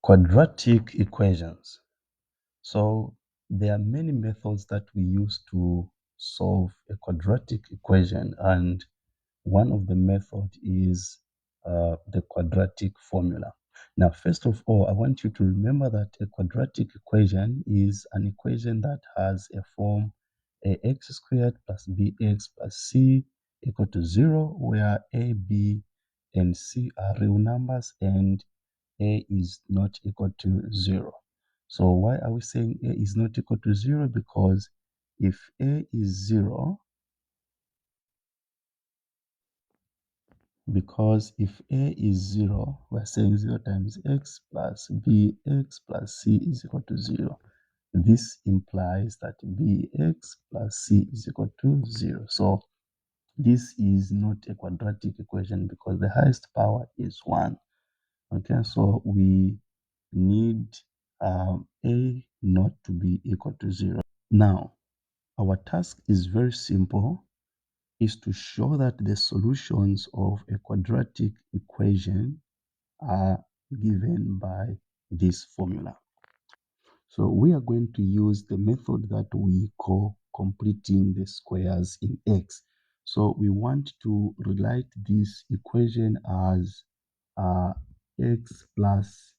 Quadratic equations. So there are many methods that we use to solve a quadratic equation, and one of the method is the quadratic formula. Now, first of all, I want you to remember that a quadratic equation is an equation that has a form ax squared plus bx plus c equal to 0, where a, b, and c are real numbers and a is not equal to 0. So why are we saying a is not equal to 0? Because if a is 0, we're saying 0 times x plus bx plus c is equal to 0. This implies that bx plus c is equal to 0. So this is not a quadratic equation because the highest power is 1. Okay, so we need a not to be equal to 0. Now, our task is very simple, is to show that the solutions of a quadratic equation are given by this formula. So we are going to use the method that we call completing the squares in x. So we want to rewrite this equation as x plus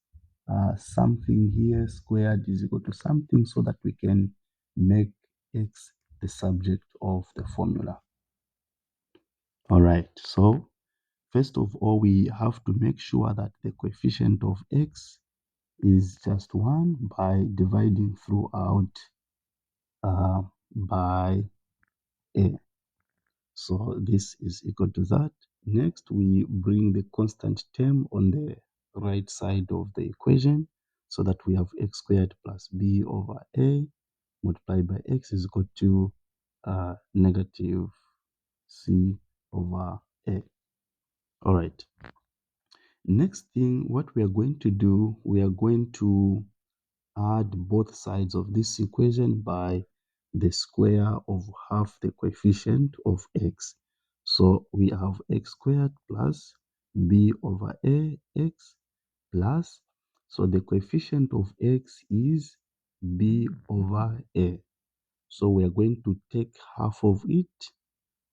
something here squared is equal to something, so that we can make x the subject of the formula. All right, so first of all, we have to make sure that the coefficient of x is just 1 by dividing throughout by a. So this is equal to that. Next, we bring the constant term on the right side of the equation, so that we have x squared plus b over a multiplied by x is equal to negative c over a. All right. Next thing, what we are going to do, we are going to add both sides of this equation by the square of half the coefficient of x. So we have x squared plus b over a x plus, so the coefficient of x is b over a. So we are going to take half of it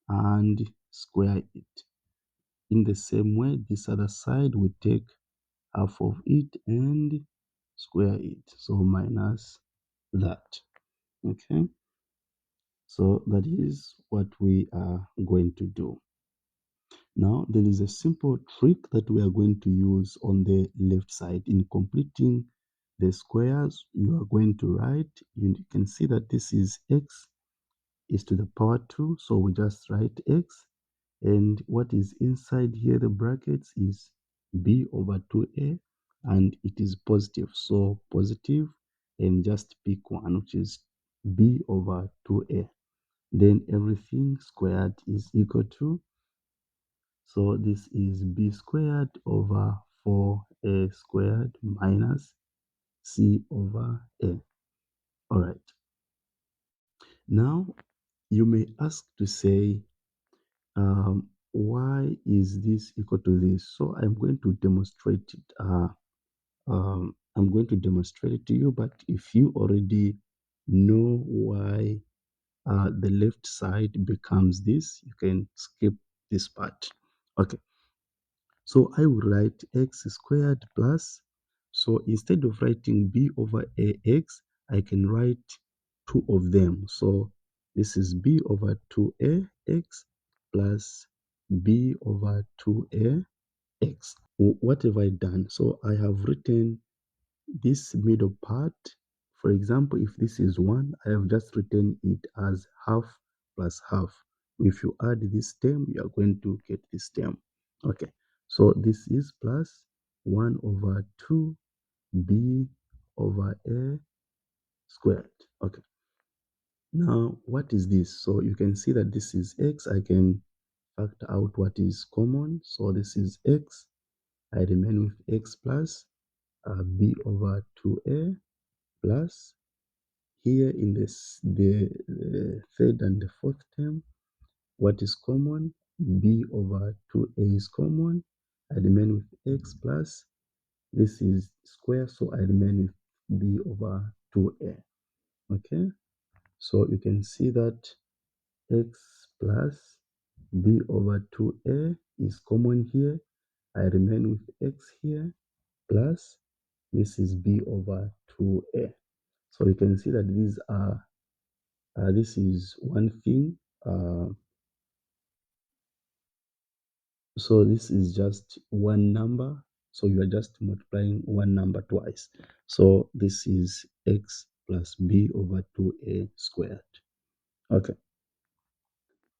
and square it. In the same way, this other side we take half of it and square it. So minus that. Okay, so that is what we are going to do. Now there is a simple trick that we are going to use on the left side. In completing the squares, you are going to write, you can see that this is x is to the power 2, so we just write x, and what is inside here, the brackets, is b over 2a, and it is positive, so positive, and just pick one, which is b over 2a. Then everything squared is equal to, so this is b squared over 4a squared minus c over a. All right, now you may ask to say, why is this equal to this? So I'm going to demonstrate it. I'm going to demonstrate it to you, but if you already know why the left side becomes this, you can skip this part. Okay, so I will write x squared plus, so instead of writing b over ax, I can write two of them. So this is b over 2ax plus b over 2ax. What have I done? So I have written this middle part. For example, if this is 1, I have just written it as half plus half. If you add this term, you are going to get this term. Okay, so this is plus 1 over 2b over a squared. Okay, now what is this? So you can see that this is x. I can factor out what is common. So this is x. I remain with x plus b over 2a plus, here in this the third and the fourth term, what is common? B over 2a is common. I remain with x plus This is square, so I remain with b over 2a. Okay, so you can see that x plus b over 2a is common here. I remain with x here plus this is b over 2a. So you can see that these are this is one thing. So this is just one number. So you are just multiplying one number twice. So this is x plus b over 2a squared. Okay.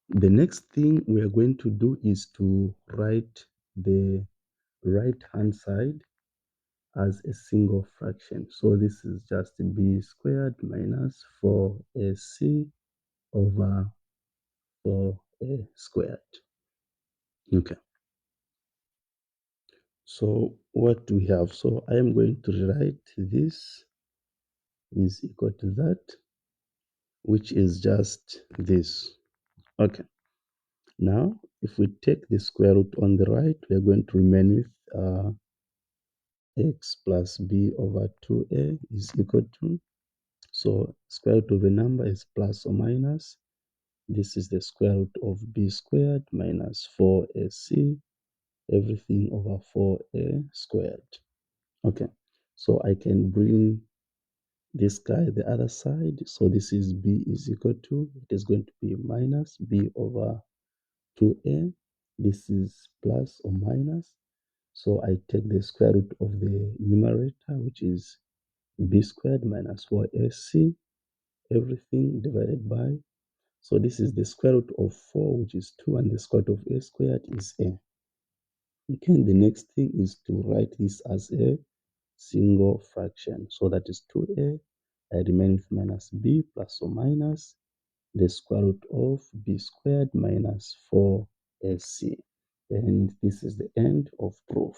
The next thing we are going to do is to write the right hand side as a single fraction. So this is just b squared minus 4ac over 4a squared. Okay. So what do we have? So I am going to write this is equal to that, which is just this. Okay. Now, if we take the square root on the right, we are going to remain with x plus b over 2a is equal to, so square root of a number is plus or minus. This is the square root of b squared minus 4ac, everything over 4a squared. Okay, so I can bring this guy the other side. So this is b is equal to, it is going to be minus b over 2a. This is plus or minus. So I take the square root of the numerator, which is b squared minus 4ac, everything divided by. So this is the square root of 4, which is 2, and the square root of a squared is a. Okay, the next thing is to write this as a single fraction. So that is 2a. I remain with minus b plus or minus the square root of b squared minus 4ac. And this is the end of proof.